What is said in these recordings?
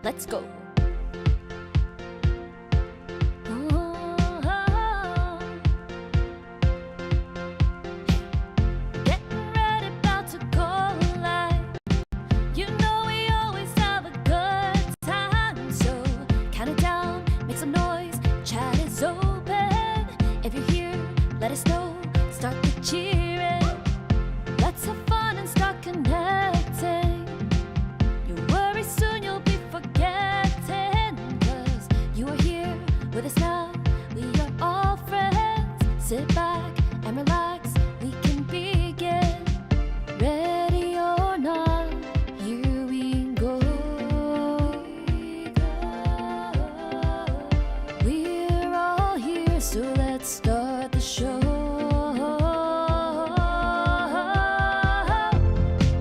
Let's go. Getting ready, about to go live. You know we always have a good time, so count it down, make some noise, chat is open. If you're here, let us know, start the cheering. Let's have fun and start connecting. Your worries soon you'll be forgetting, 'cause you are here with us now, we are all friends. Sit back and relax, we can begin. Ready or not, here we go. We're all here, so let's start the show.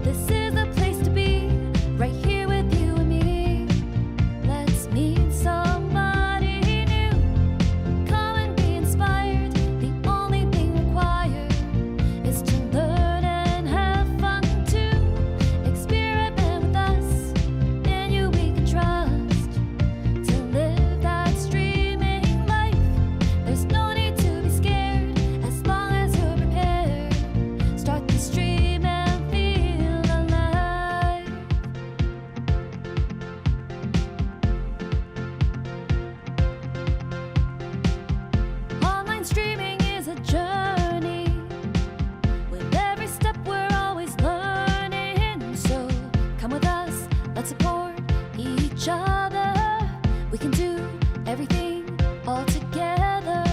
This is the place to be, right here with you and me. Let's meet somebody new. Come and be inspired. The only thing required is to learn and have fun too. Experiment with us, in you we can trust. To live that streaming life, there's no need to be scared, as long as you're prepared. Start the stream and feel alive. Online streaming is a journey. With every step we're always learning. So come with us, let's support each other. We can do everything all together.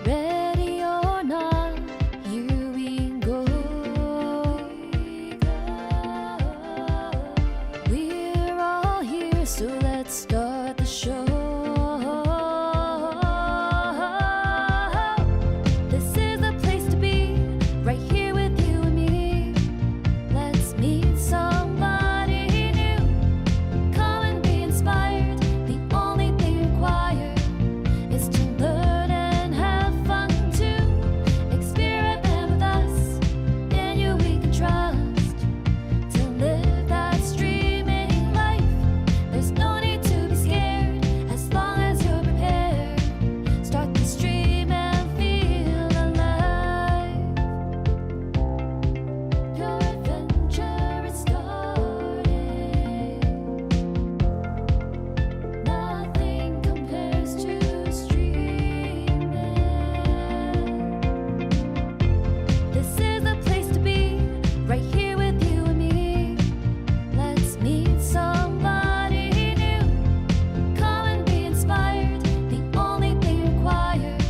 Ready or not, here we go. We're all here, so let's start the show. This is the place to be, right here with you and me. Let's meet somebody new. Come and be inspired. The only thing required is to learn and have fun too. Experiment with us, in you we can trust. To live that streaming life, there's no need to be scared, as long as you're prepared. Start the stream and feel alive. Your adventure is starting. Nothing compares to streaming. This is the place to be, right here with you and me. Let's meet somebody new. Come and be inspired. The only thing required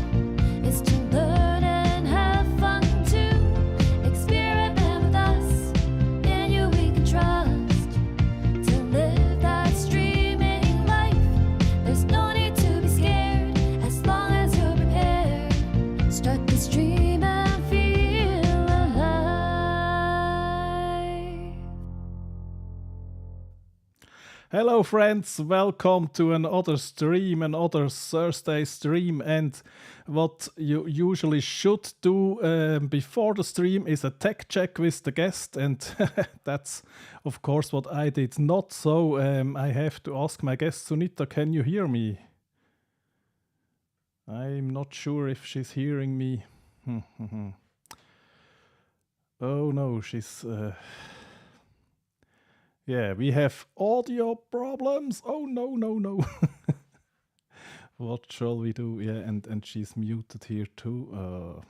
is to learn and have fun too. Experiment with us, in you we can trust. To live that streaming life, there's no need to be scared, as long as you're prepared. Start the stream and feel alive. Hello friends, welcome to another stream, another Thursday stream. And what you usually should do before the stream is a tech check with the guest, and that's of course what I did not. So I have to ask my guest Sunita, can you hear me? I'm not sure if she's hearing me. Oh no, she's... Yeah, we have audio problems. Oh no, no, no. What shall we do? Yeah, and she's muted here too.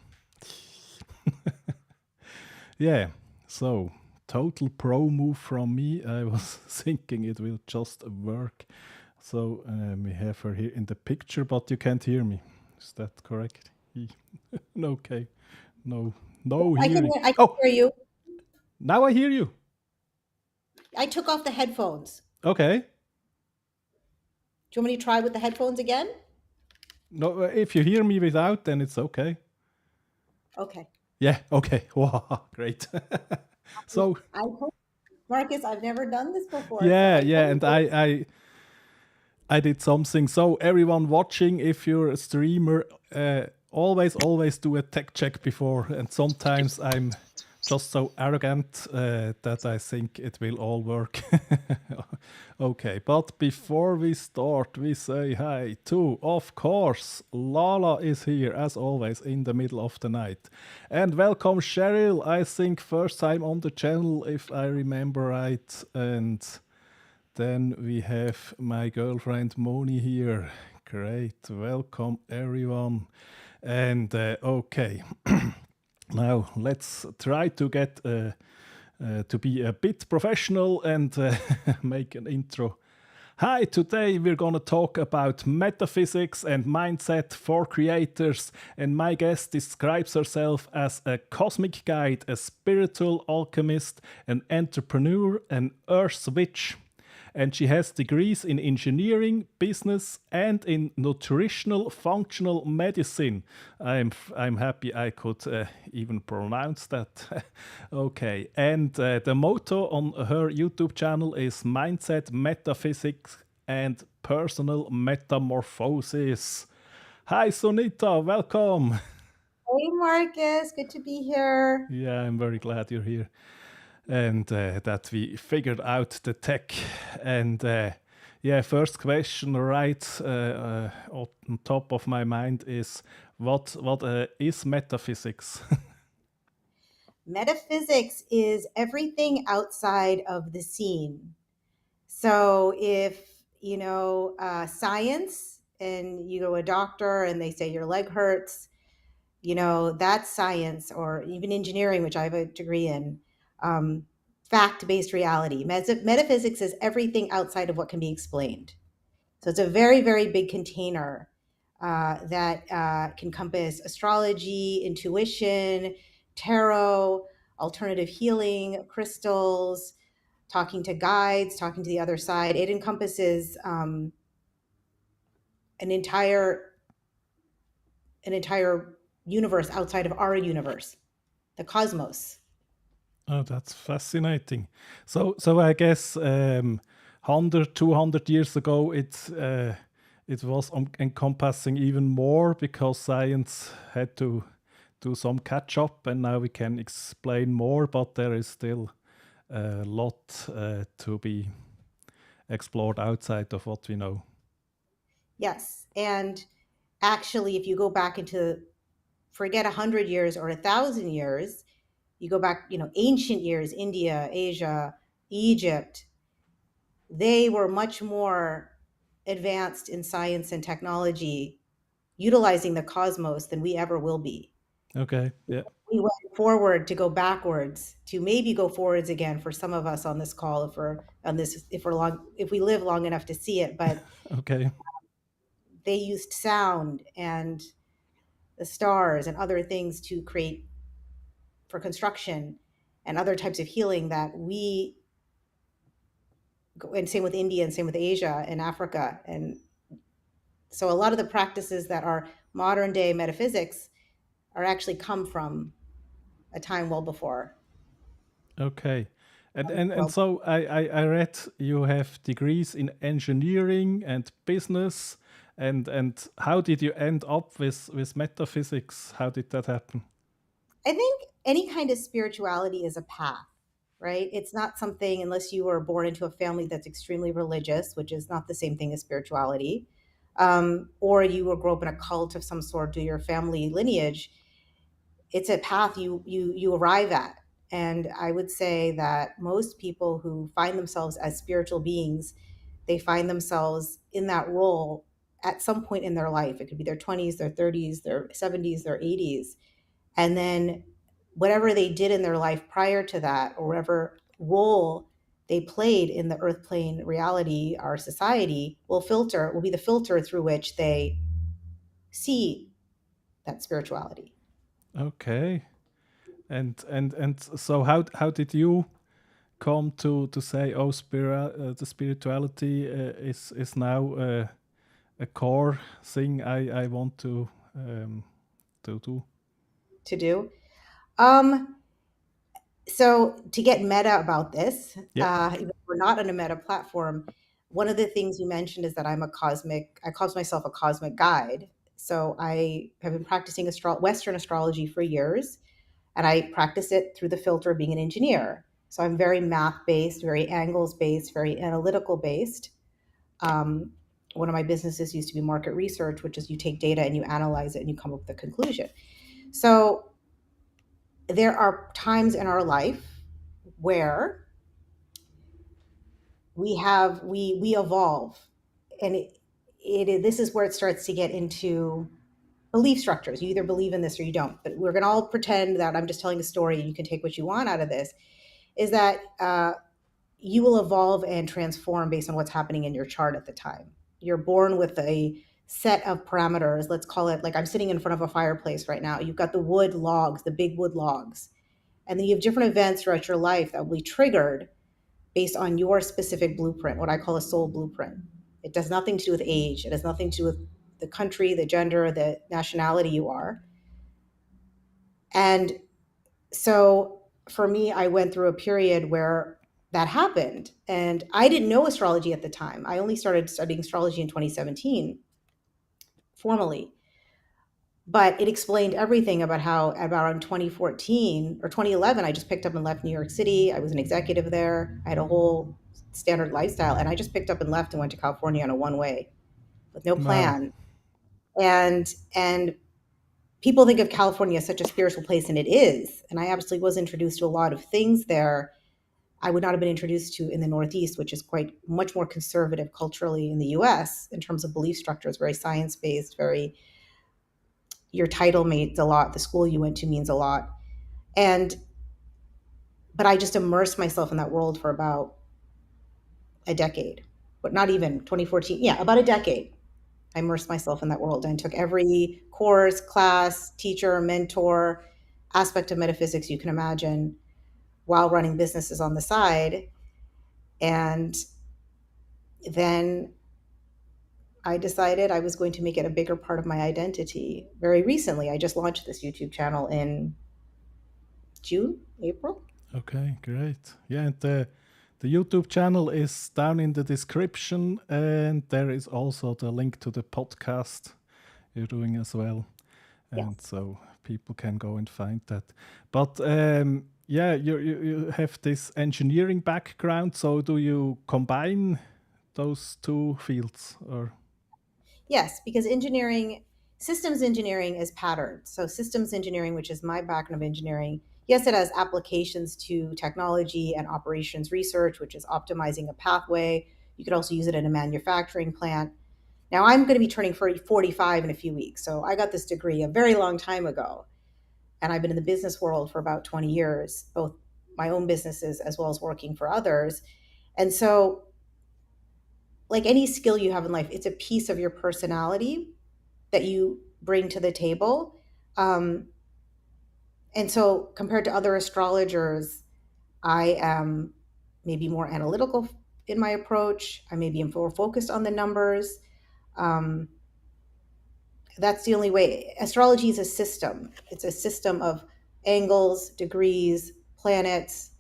Yeah, so total pro move from me. I was thinking it will just work. So we have her here in the picture, but you can't hear me. Is that correct? Okay. No I hearing. can Oh, hear you. now I hear you. I took off the headphones. Okay. Do you want me to try with the headphones again? No, if you hear me without, then it's okay. Okay. Yeah, okay. Wow, great. So I hope, Marcus, I've never done this before. yeah, so yeah, hope and it's- I did something. So everyone watching, if you're a streamer, always do a tech check before. And sometimes I'm just so arrogant that I think it will all work. Okay, but before we start, we say hi to, of course, Lala is here as always in the middle of the night. And welcome, Cheryl. I think first time on the channel, if I remember right. And then we have my girlfriend Moni here. Great, welcome everyone. And okay. Now, let's try to get to be a bit professional and make an intro. Hi, today we're gonna talk about metaphysics and mindset for creators, and my guest describes herself as a cosmic guide, a spiritual alchemist, an entrepreneur, an earth witch. And she has degrees in engineering, business, and in nutritional functional medicine. I'm happy I could even pronounce that. Okay, and the motto on her YouTube channel is Mindset, Metaphysics, and Personal Metamorphosis. Hi, Sunita, welcome. Hey, Marcus, good to be here. Yeah, I'm very glad you're here. And that we figured out the tech. And yeah, first question right on top of my mind is what is metaphysics? Metaphysics is everything outside of the scene. So if, science and you go to a doctor and they say your leg hurts, that's science, or even engineering, which I have a degree in. Fact-based reality. Metaphysics is everything outside of what can be explained. So it's a very, very big container that can encompass astrology, intuition, tarot, alternative healing, crystals, talking to guides, talking to the other side. It encompasses an entire universe outside of our universe, the cosmos. Oh, that's fascinating. So I guess 100, 200 years ago, it was encompassing even more because science had to do some catch up, and now we can explain more, but there is still a lot to be explored outside of what we know. Yes. And actually, if you go back into, forget 100 years or 1,000 years, you go back, ancient years, India, Asia, Egypt, they were much more advanced in science and technology, utilizing the cosmos than we ever will be. Okay, yeah. We went forward to go backwards, to maybe go forwards again for some of us on this call, if we live long enough to see it. But Okay. they used sound and the stars and other things to create for construction and other types of healing that we go, and same with India and same with Asia and Africa. And so a lot of the practices that are modern day metaphysics are actually come from a time well before. Okay. And so I read you have degrees in engineering and business, and how did you end up with metaphysics? How did that happen? I think any kind of spirituality is a path, right? It's not something, unless you were born into a family that's extremely religious, which is not the same thing as spirituality, or you will grow up in a cult of some sort to your family lineage. It's a path you arrive at. And I would say that most people who find themselves as spiritual beings, they find themselves in that role at some point in their life. It could be their 20s, their 30s, their 70s, their 80s. And then whatever they did in their life prior to that, or whatever role they played in the earth plane reality, our society, will be the filter through which they see that spirituality. Okay. And so how did you come to say, oh, the spirituality is now a core thing I want to do? To do. So to get meta about this, Yeah. even though we're not on a meta platform, one of the things you mentioned is that I call myself a cosmic guide. So I have been practicing Western astrology for years. and I practice it through the filter of being an engineer. So I'm very math based, very angles based, very analytical based. Um, One of my businesses used to be market research, which is you take data and you analyze it and you come up with a conclusion. So there are times in our life where we evolve, and this is where it starts to get into belief structures. You either believe in this or you don't. But we're going to all pretend that I'm just telling a story and you can take what you want out of this. Is that you will evolve and transform based on what's happening in your chart at the time. You're born with a set of parameters. Let's call it, like, I'm sitting in front of a fireplace right now. You've got the wood logs, the big wood logs. And then you have different events throughout your life that will be triggered based on your specific blueprint, what I call a soul blueprint. It does nothing to do with age. It has nothing to do with the country, the gender, the nationality you are. And so for me, I went through a period where that happened. And I didn't know astrology at the time. I only started studying astrology in 2017 formally. But it explained everything about how about in 2014 or 2011, I just picked up and left New York City. I was an executive there. I had a whole standard lifestyle, and I just picked up and left and went to California on a one way with no Wow. plan. And people think of California as such a spiritual place, and it is. And I absolutely was introduced to a lot of things there I would not have been introduced to in the Northeast, which is quite much more conservative culturally in the US in terms of belief structures, very science based, very, your title means a lot, the school you went to means a lot. And but I just immersed myself in that world for about a decade, but not even 2014. Yeah, about a decade. I immersed myself in that world and took every course, class, teacher, mentor, aspect of metaphysics you can imagine while running businesses on the side. And then I decided I was going to make it a bigger part of my identity very recently. I just launched this YouTube channel in June, April. Okay, great. Yeah, and the YouTube channel is down in the description, and there is also the link to the podcast you're doing as well. And Yes. so people can go and find that. But yeah, you have this engineering background. So do you combine those two fields, or? Yes, because engineering, systems engineering is patterned. So systems engineering, which is my background of engineering, yes, it has applications to technology and operations research, which is optimizing a pathway. You could also use it in a manufacturing plant. Now I'm going to be turning 45 in a few weeks. So I got this degree a very long time ago. And I've been in the business world for about 20 years, both my own businesses as well as working for others. And so, like any skill you have in life, it's a piece of your personality that you bring to the table. Um, and so, compared to other astrologers, I am maybe more analytical in my approach. I maybe am more focused on the numbers. Um, that's the only way. Astrology is a system. It's a system of angles, degrees, planets.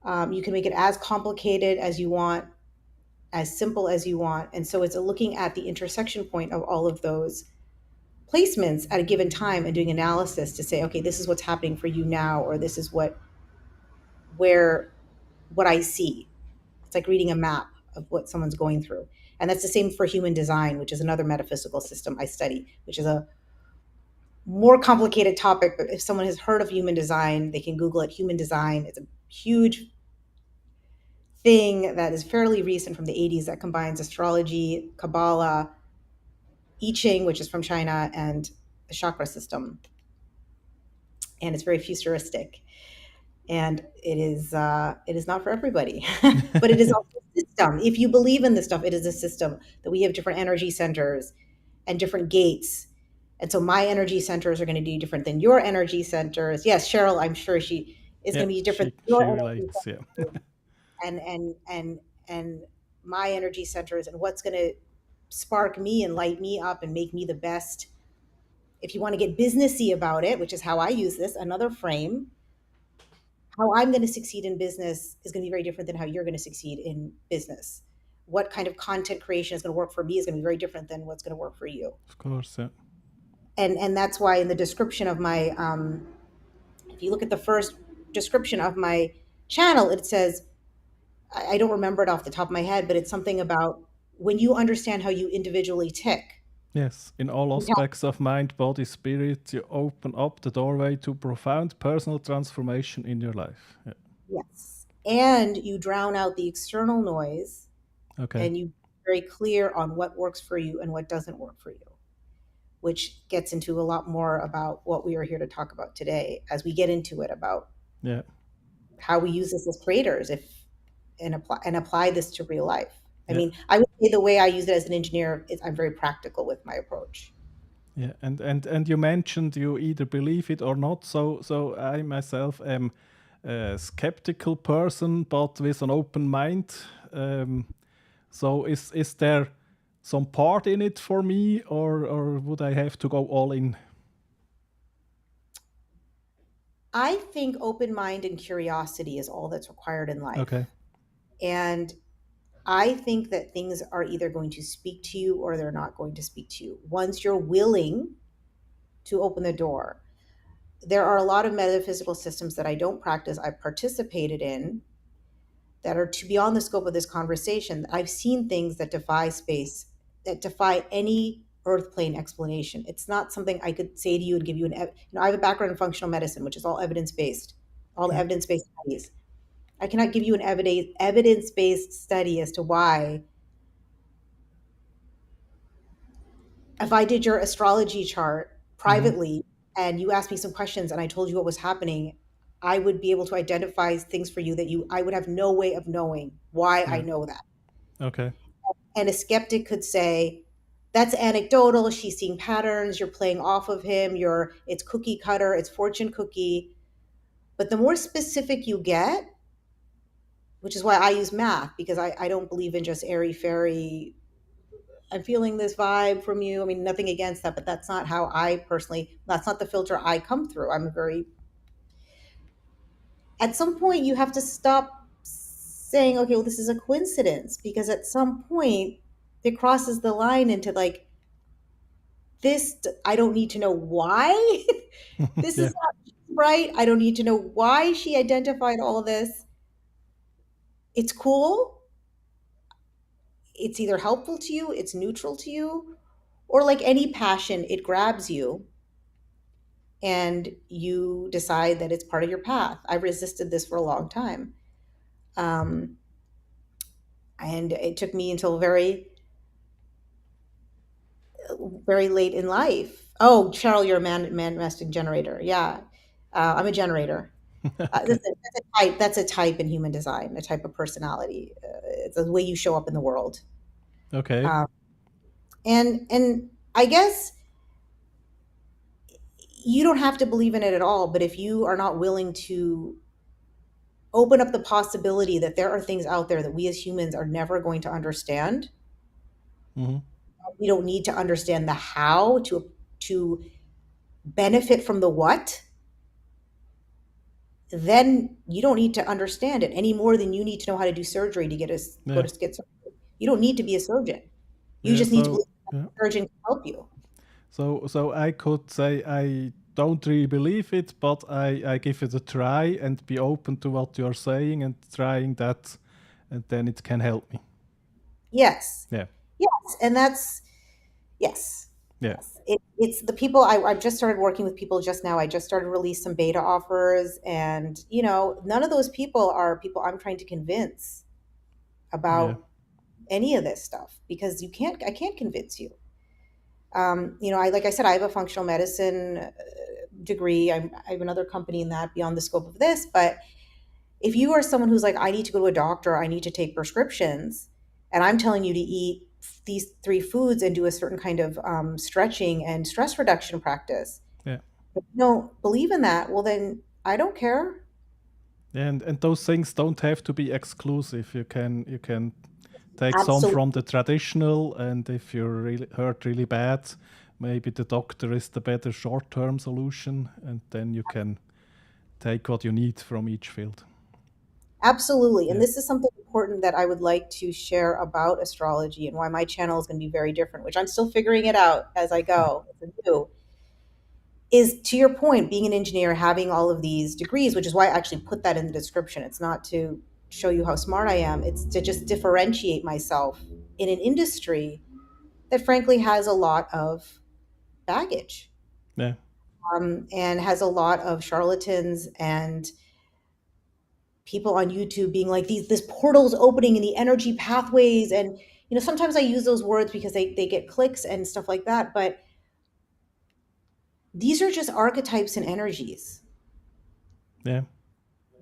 You can make it as complicated as you want, as simple as you want. And so it's looking at the intersection point of all of those placements at a given time and doing analysis to say, okay, this is what's happening for you now, or this is where what I see. It's like reading a map of what someone's going through. And that's the same for human design, which is another metaphysical system I study, which is a more complicated topic. But if someone has heard of human design, they can Google it. Human design. It's a huge thing that is fairly recent from the 80s that combines astrology, Kabbalah, I Ching, which is from China, and the chakra system. And it's very futuristic. And it is not for everybody, but it is also a system. If you believe in this stuff, it is a system that we have different energy centers and different gates. And so my energy centers are going to be different than your energy centers. Yes, Cheryl, I'm sure she is Yeah, going to be different she than your she energy relates. Yeah. centers and my energy centers, and what's going to spark me and light me up and make me the best. If you want to get businessy about it, which is how I use this, another frame, how I'm going to succeed in business is going to be very different than how you're going to succeed in business. What kind of content creation is going to work for me is going to be very different than what's going to work for you. Of course. Yeah. And that's why in the description of my If you look at the first description of my channel, it says, I don't remember it off the top of my head, but it's something about when you understand how you individually tick. Yes, in all aspects of mind, body, spirit, you open up the doorway to profound personal transformation in your life. Yeah. Yes. And you drown out the external noise Okay. and you very clear on what works for you and what doesn't work for you, which gets into a lot more about what we are here to talk about today as we get into it about Yeah. how we use this as creators and apply this to real life. I Yeah. mean, I would say the way I use it as an engineer is I'm very practical with my approach. Yeah. And you mentioned you either believe it or not. So I myself am a skeptical person, but with an open mind. So is there some part in it for me, or would I have to go all in? I think open mind and curiosity is all that's required in Okay. life. And I think that things are either going to speak to you or they're not going to speak to you. Once you're willing to open the door, there are a lot of metaphysical systems that I don't practice, I've participated in, that are to beyond the scope of this conversation. I've seen things that defy space, that defy any earth plane explanation. It's not something I could say to you and give you I have a background in functional medicine, which is all evidence based, all Yeah. evidence based studies. I cannot give you an evidence based study as to why, if I did your astrology chart Mm-hmm. privately and you asked me some questions and I told you what was happening, I would be able to identify things for you that I would have no way of knowing why I Yeah. know that. Okay. And a skeptic could say, that's anecdotal, she's seeing patterns, you're playing off of him, it's cookie cutter, it's fortune cookie. But the more specific you get, which is why I use math, because I don't believe in just airy fairy, I'm feeling this vibe from you. I mean, nothing against that, but that's not how I personally, that's not the filter I come through. At some point, you have to stop saying, okay, well, this is a coincidence, because at some point, it crosses the line into like, this, I don't need to know why this Yeah. is not right. I don't need to know why she identified all of this. It's cool. It's either helpful to you, it's neutral to you, or like any passion, it grabs you and you decide that it's part of your path. I resisted this for a long time. Um, and it took me until very, very late in life. Oh, Cheryl, you're a manifesting generator. Yeah. I'm a generator. Okay. That's a type in human design, a type of personality. It's the way you show up in the world. Okay. Um, and I guess you don't have to believe in it at all, but if you are not willing to open up the possibility that there are things out there that we as humans are never going to understand, Mm-hmm. we don't need to understand the how to benefit from the what, then you don't need to understand it any more than you need to know how to do surgery to go Yeah. to get surgery. You don't need to be a surgeon. You Yeah. just need to So believe that yeah. the surgeon can help you. So I could say I don't really believe it, but I give it a try and be open to what you're saying and trying that, and then it can help me. Yes. Yeah. Yes. And that's, yes. Yeah. Yes. It's the people, I've just started working with people just now. I just started to release some beta offers. And, none of those people are people I'm trying to convince Yeah. about any of this stuff, because I can't convince you. Like I said, I have a functional medicine degree. I have another company in that beyond the scope of this. But if you are someone who's like, I need to go to a doctor, I need to take prescriptions, and I'm telling you to eat these three foods and do a certain kind of stretching and stress reduction practice, Yeah. if you don't believe in that, well, then I don't care. And those things don't have to be exclusive. You can take some from Absolutely. the traditional, and if you're really hurt really bad, maybe the doctor is the better short-term solution, and then you can take what you need from each field. Absolutely. And Yeah. this is something important that I would like to share about astrology and why my channel is going to be very different, which I'm still figuring it out as I go. It's new. is, to your point, being an engineer, having all of these degrees, which is why I actually put that in the description. It's not to show you how smart I am, it's to just differentiate myself in an industry that frankly has a lot of baggage, Yeah. and has a lot of charlatans and people on YouTube being like, these this portal's opening in the energy pathways. And sometimes I use those words because they get clicks and stuff like that, but these are just archetypes and energies. Yeah.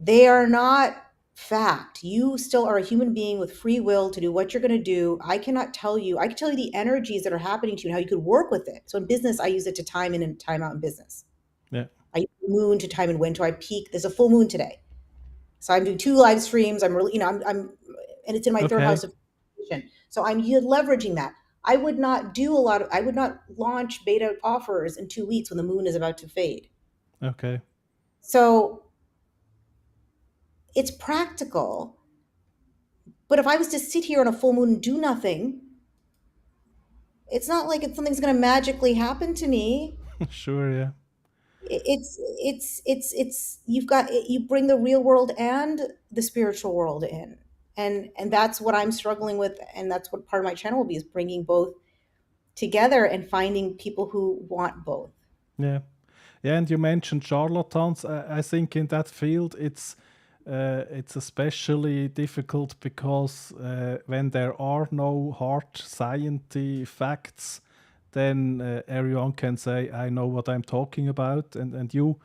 They are not fact. You still are a human being with free will to do what you're going to do. I cannot tell you. I can tell you the energies that are happening to you and how you could work with it. So in business, I use it to time in and time out in business. Yeah. I use the moon to time and when. So I peak. There's a full moon today. So I'm doing 2 live streams. I'm really, I'm and it's in my third Okay. house of communication. So I'm leveraging that. I would not I would not launch beta offers in 2 weeks when the moon is about to fade. Okay. So it's practical. But if I was to sit here on a full moon and do nothing, it's not like something's going to magically happen to me. Sure. Yeah. It's you bring the real world and the spiritual world in. And that's what I'm struggling with, and that's what part of my channel will be, is bringing both together and finding people who want both. Yeah. Yeah, and you mentioned charlatans. I think in that field it's especially difficult because when there are no hard scientific facts, then everyone can say, "I know what I'm talking about," and you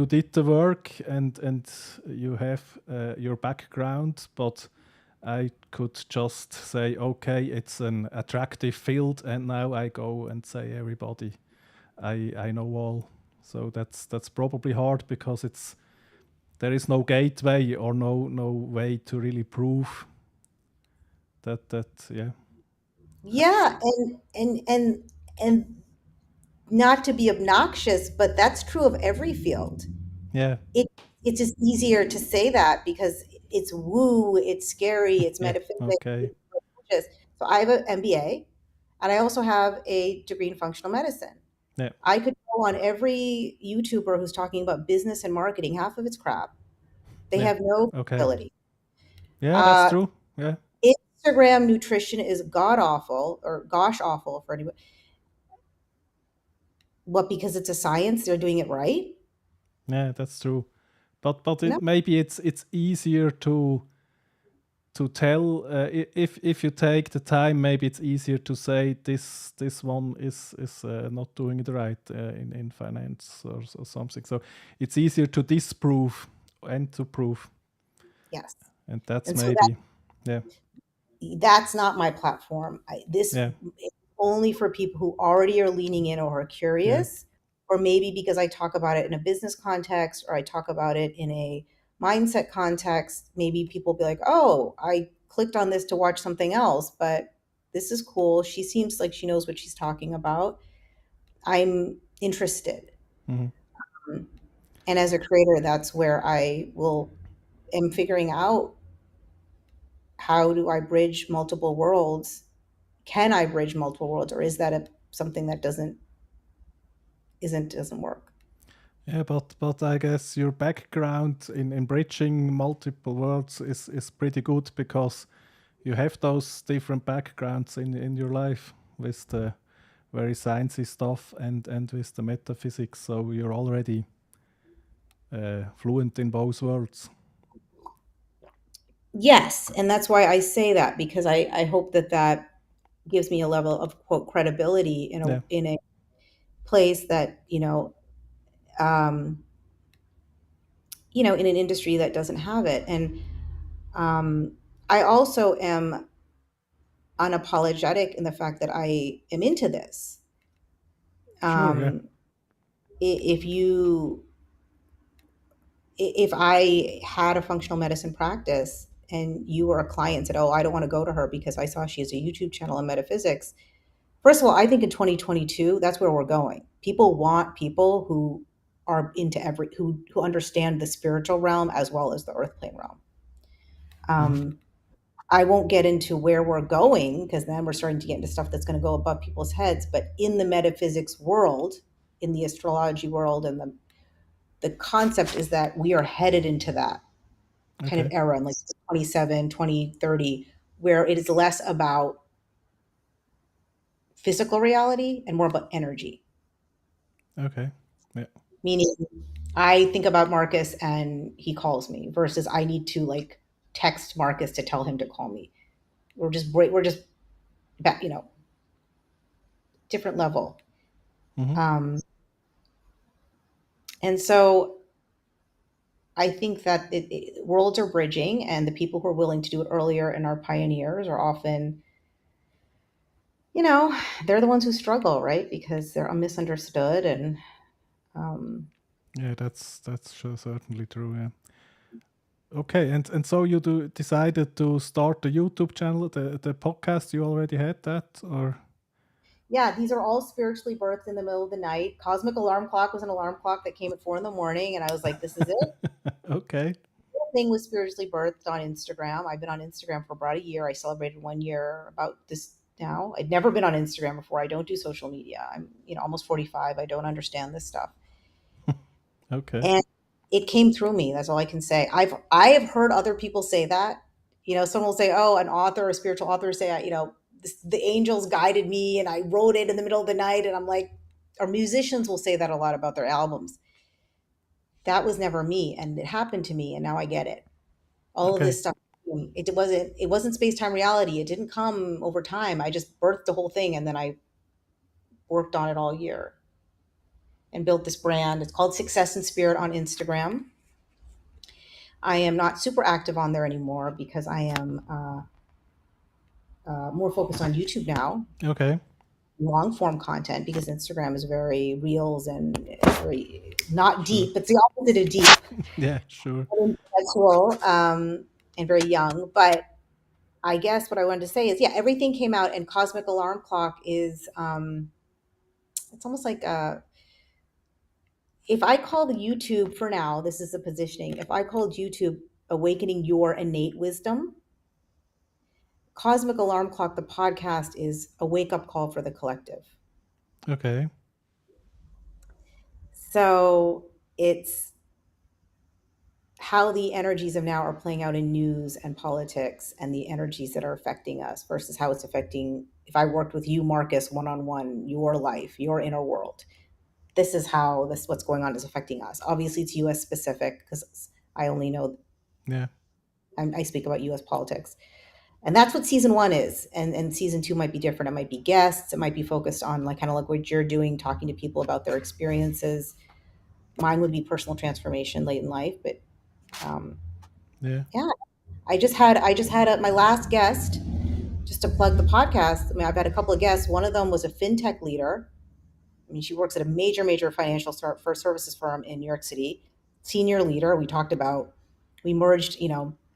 did the work and you have your background, but I could just say, "Okay, it's an attractive field," and now I go and say, "Everybody, I know all." So that's probably hard because there is no gateway or no way to really prove that yeah. Yeah, and not to be obnoxious, but that's true of every field. Yeah. It it's just easier to say that because it's woo, it's scary, it's Yeah. metaphysics, Okay. it's religious. So I have an MBA, and I also have a degree in functional medicine. Yeah. I could go on every YouTuber who's talking about business and marketing. Half of it's crap. They Yeah. have no Okay. credibility. Yeah, that's Uh, true. Yeah. Instagram nutrition is god awful or gosh awful for anyone. What, because it's a science, they're doing it right? Yeah, that's true. But No. maybe it's easier to tell if you take the time. Maybe it's easier to say this one is not doing it right in finance or something. So it's easier to disprove and to prove, Yes. and that's And so maybe yeah. that's not my platform. This Yeah. is only for people who already are leaning in or are Yeah. curious, or maybe because I talk about it in a business context or I talk about it in a mindset context, maybe people be like, "Oh, I clicked on this to watch something else, but this is cool. She seems like she knows what she's talking about. I'm interested." Hmm. And as a creator, that's where I will am figuring out, how do I bridge multiple worlds? Can I bridge multiple worlds, or is that something that doesn't work? Yeah, but I guess your background in bridging multiple worlds is pretty good because you have those different backgrounds in your life with the very sciencey stuff and with the metaphysics. So you're already fluent in both worlds. Yes, and that's why I say that, because I hope that that gives me a level of quote credibility Yeah. in a place that um, in an industry that doesn't have it. And I also am unapologetic in the fact that I am into this. Sure. Yeah. Um, if you if I had a functional medicine practice and you were a client and said, "Oh, I don't want to go to her because I saw she has a YouTube channel on metaphysics." First of all, I think in 2022, that's where we're going. People want people who are into who understand the spiritual realm as well as the earth plane realm. Mhm. I won't get into where we're going because then we're starting to get into stuff that's going to go above people's heads. But in the metaphysics world, in the astrology world, and the concept is that we are headed into that kind of Okay. era in like 27, 2030, where it is less about physical reality and more about energy. Okay. Yeah. Meaning, I think about Marcus and he calls me versus I need to like text Marcus to tell him to call me. We're just different level. Hmm. Um, and so I think that worlds are bridging, and the people who are willing to do it earlier and are pioneers are often, you know, they're the ones who struggle, right? Because they're misunderstood and um, Yeah, that's certainly true. Yeah. Okay, and so you decided to start the YouTube channel, the podcast. You already had that, or yeah, these are all spiritually birthed in the middle of the night. Cosmic Alarm Clock was an alarm clock that came at 4 in the morning, and I was like, this is it. okay, The whole thing was spiritually birthed on Instagram. I've been on Instagram for about a year. I celebrated 1 year about this now. I'd never been on Instagram before. I don't do social media. I'm, almost 45. I don't understand this stuff. okay, And it came through me. That's all I can say. I have heard other people say that. Someone will say, "Oh, an author, a spiritual author, say, the angels guided me, and I wrote it in the middle of the night." And I'm like, or musicians will say that a lot about their albums. That was never me, and it happened to me, and now I get it. All of okay, this stuff. It wasn't space time reality. It didn't come over time. I just birthed the whole thing, and then I worked on it all year and built this brand. It's called Success and Spirit on Instagram. I am not super active on there anymore because I am more focused on YouTube now, okay. long form content, because Instagram is very reels and very not Sure. deep. It's the opposite of deep, Yeah, sure. intellectual, and very young. But I guess what I wanted to say is, yeah, everything came out, and Cosmic Alarm Clock is, it's almost like, if I called YouTube for now, this is the positioning. If I called YouTube Awakening Your Innate Wisdom, Cosmic Alarm Clock, the podcast, is a wake up call for the collective. Okay. So it's how the energies of now are playing out in news and politics, and the energies that are affecting us versus how it's affecting, if I worked with you, Marcus, one on one, your life, your inner world. This is how what's going on is affecting us. Obviously, it's US specific because I only know, Yeah. I speak about US politics. And that's what season one is. And season two might be different. It might be guests. It might be focused on like kind of like what you're doing, talking to people about their experiences. Mine would be personal transformation late in life. But um, Yeah. yeah, I just had my last guest, just to plug the podcast. I mean, I've had a couple of guests. One of them was a fintech leader. I mean, she works at a major financial for services firm in New York City. Senior leader. We merged,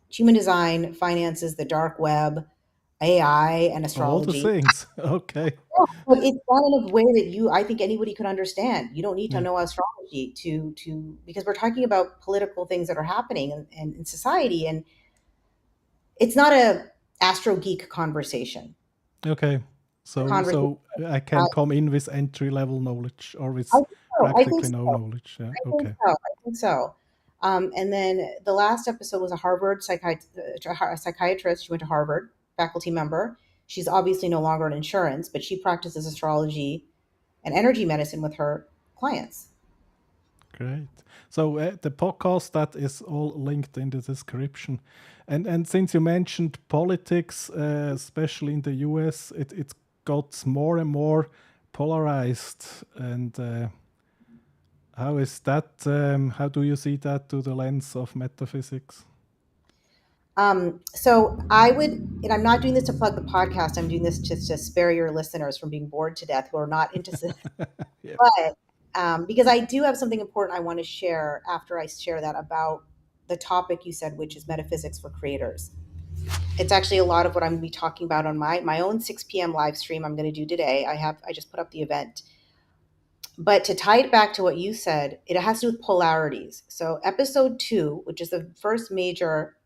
human design, finances, the dark web, AI, and All the astrology. things. Okay. But it's done in a way that I think anybody could understand. You don't need to Yeah. know astrology because we're talking about political things that are happening in society, and it's not a astro geek conversation. Okay. The conversation. So I can come in with entry level knowledge or I with think so. I think practically no so. knowledge. Yeah. I think Okay. so. I think so. And then the last episode was a Harvard psychiatrist. She went to Harvard, faculty member. She's obviously no longer in insurance, but she practices astrology and energy medicine with her clients. Great. So the podcast, that is all linked in the description. And since you mentioned politics, especially in the US, it got more and more polarized. And how is that? How do you see that through the lens of metaphysics? So I would, and I'm not doing this to plug the podcast. I'm doing this just to spare your listeners from being bored to death who are not into this. Yeah. But because I do have something important I want to share after I share that about the topic you said, which is metaphysics for creators. It's actually a lot of what I'm going to be talking about on my own 6 p.m. live stream I'm going to do today. I just put up the event. But to tie it back to what you said, it has to do with polarities. So episode 2, which is the first major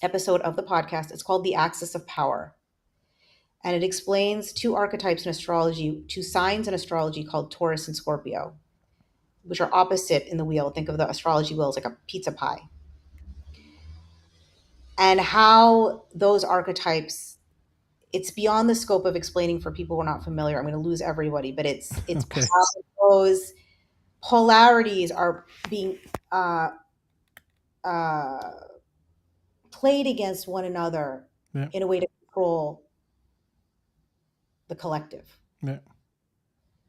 episode of the podcast, it's called The Axis of Power. and it explains two archetypes in astrology, two signs in astrology called Taurus and Scorpio, which are opposite in the wheel. Think of the astrology wheel as like a pizza pie. And how those archetypes, it's beyond the scope of explaining for people who are not familiar. I'm going to lose everybody, but it's Okay. how those polarities are being played against one another Yeah. in a way to control the collective. Yeah.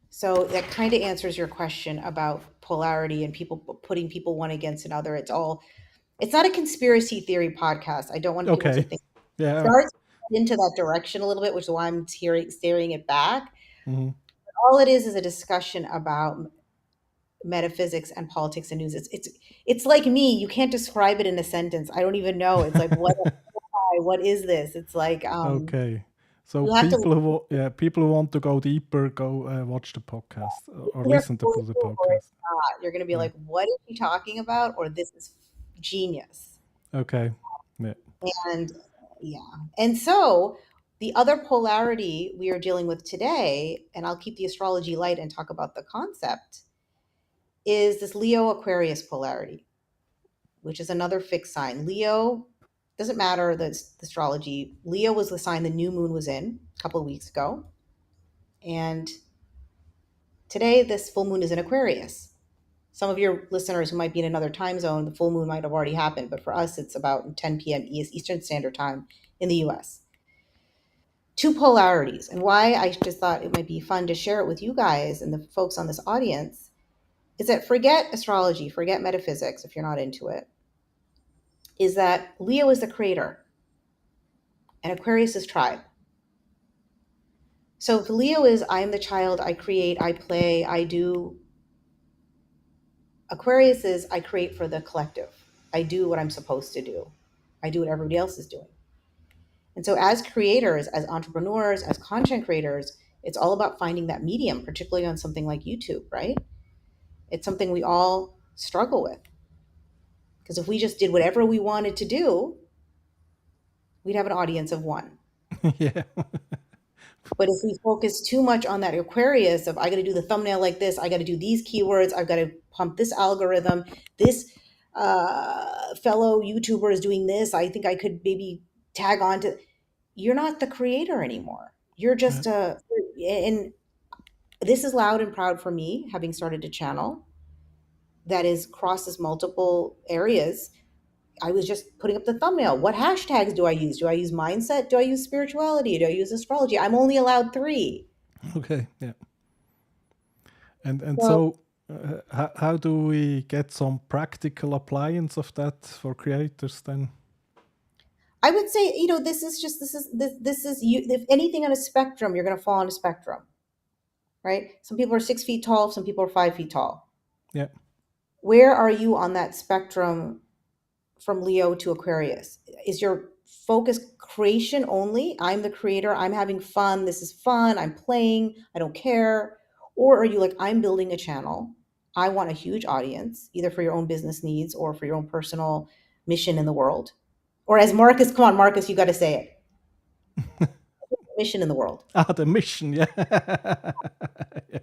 So that kind of answers your question about polarity and people putting people one against another. It's not a conspiracy theory podcast. I don't want people to Okay. think it Yeah. starts into that direction a little bit, which is why I'm steering it back. Hmm. All it is a discussion about metaphysics and politics and news. It's like me. You can't describe it in a sentence. I don't even know. It's like what is this? It's like Okay. So you have to people who want to go deeper, go watch the podcast or either listen to follow the it or podcast. it's not. You're going to be Yeah. like, what is she talking about? Or this is genius. Okay. Yeah. And yeah. And so the other polarity we are dealing with today, and I'll keep the astrology light and talk about the concept, is this Leo Aquarius polarity, which is another fixed sign. Leo doesn't matter the astrology. Leo was the sign the new moon was in a couple of weeks ago. And today, this full moon is in Aquarius. Some of your listeners who might be in another time zone, the full moon might have already happened, but for us, it's about 10 p.m. Eastern Standard Time in the US. Two polarities, and why I just thought it might be fun to share it with you guys and the folks on this audience is that forget astrology, forget metaphysics if you're not into it, is that Leo is the creator and Aquarius is tribe. So if Leo is I am the child, I create, I play, I do, Aquarius is I create for the collective. I do what I'm supposed to do. I do what everybody else is doing. And so as creators, as entrepreneurs, as content creators, it's all about finding that medium, particularly on something like YouTube, right? It's something we all struggle with. Because if we just did whatever we wanted to do, we'd have an audience of one. Yeah. But if we focus too much on that Aquarius of I got to do the thumbnail like this, I got to do these keywords, I've got to pump this algorithm, this fellow YouTuber is doing this, I think I could maybe tag on to. You're not the creator anymore. You're Yeah. just and this is loud and proud for me, having started a channel that is crosses multiple areas. I was just putting up the thumbnail. What hashtags do I use? Do I use mindset? Do I use spirituality? Do I use astrology? I'm only allowed 3. Okay. Yeah. And So so how do we get some practical appliance of that for creators then? I would say, this is you. If anything on a spectrum, you're going to fall on a spectrum, right? Some people are 6 feet tall. Some people are 5 feet tall. Yeah. Where are you on that spectrum from Leo to Aquarius? Is your focus creation only? I'm the creator. I'm having fun. This is fun. I'm playing. I don't care. Or are you like, I'm building a channel. I want a huge audience, either for your own business needs or for your own personal mission in the world. Or as Marcus, come on, Marcus, you got to say it. Mission in the world. The mission. Yeah. Yeah.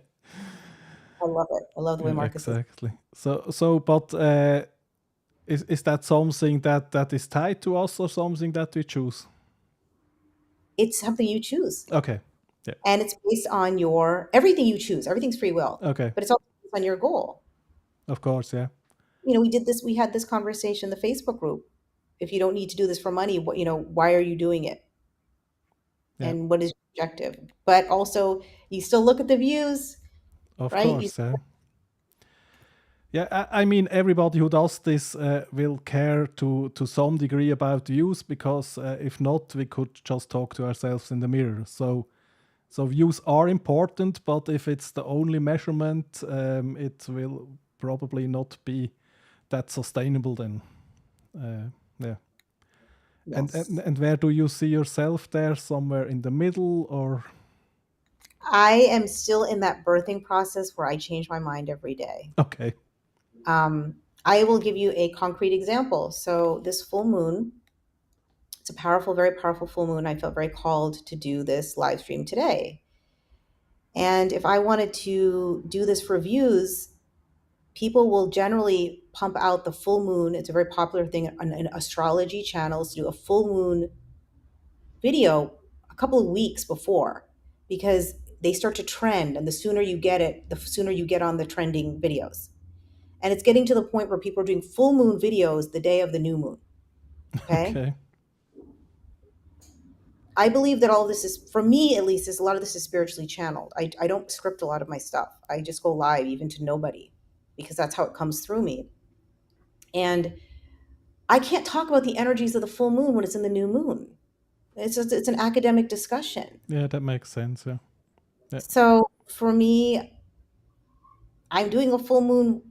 I love it. I love the way Yeah, Marcus is. exactly. But is that something that is tied to us or something that we choose? It's something you choose. Okay. Yeah. And it's based on everything you choose. Everything's free will. Okay. But it's also based on your goal. Of course. Yeah. We had this conversation in the Facebook group. If you don't need to do this for money, why are you doing it? Yeah. And what is your objective? But also, you still look at the views, Of right? course. Yeah. I mean, everybody who does this will care to some degree about views because if not, we could just talk to ourselves in the mirror. So views are important, but if it's the only measurement, it will probably not be that sustainable then. Yeah. Yes. And where do you see yourself there? Somewhere in the middle or? I am still in that birthing process where I change my mind every day. Okay. I will give you a concrete example. So this full moon, it's a powerful, very powerful full moon. I felt very called to do this live stream today. And if I wanted to do this for views, people will generally pump out the full moon. It's a very popular thing on astrology channels to do a full moon video a couple of weeks before, because they start to trend, and the sooner you get it, the sooner you get on the trending videos. And it's getting to the point where people are doing full moon videos the day of the new moon. Okay. Okay. I believe that all of this is, for me at least, is a lot of this is spiritually channeled. I don't script a lot of my stuff. I just go live, even to nobody, because that's how it comes through me. And I can't talk about the energies of the full moon when it's in the new moon. It's an academic discussion. Yeah, that makes sense. Yeah. Yeah. So for me, I'm doing a full moon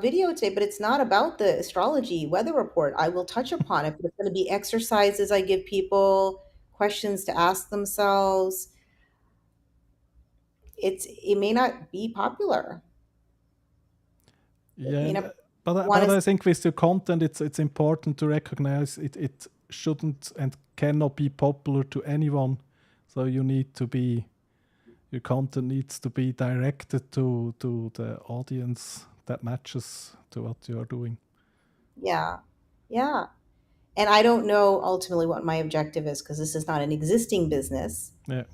video today, but it's not about the astrology weather report. I will touch upon it, but it's going to be exercises I give people, questions to ask themselves. It may not be popular. Yeah, You know, but I think with your content, it's important to recognize it shouldn't and cannot be popular to anyone. So your content needs to be directed to the audience that matches to what you are doing. yeah, yeah. And I don't know ultimately what my objective is, because this is not an existing business. Yeah,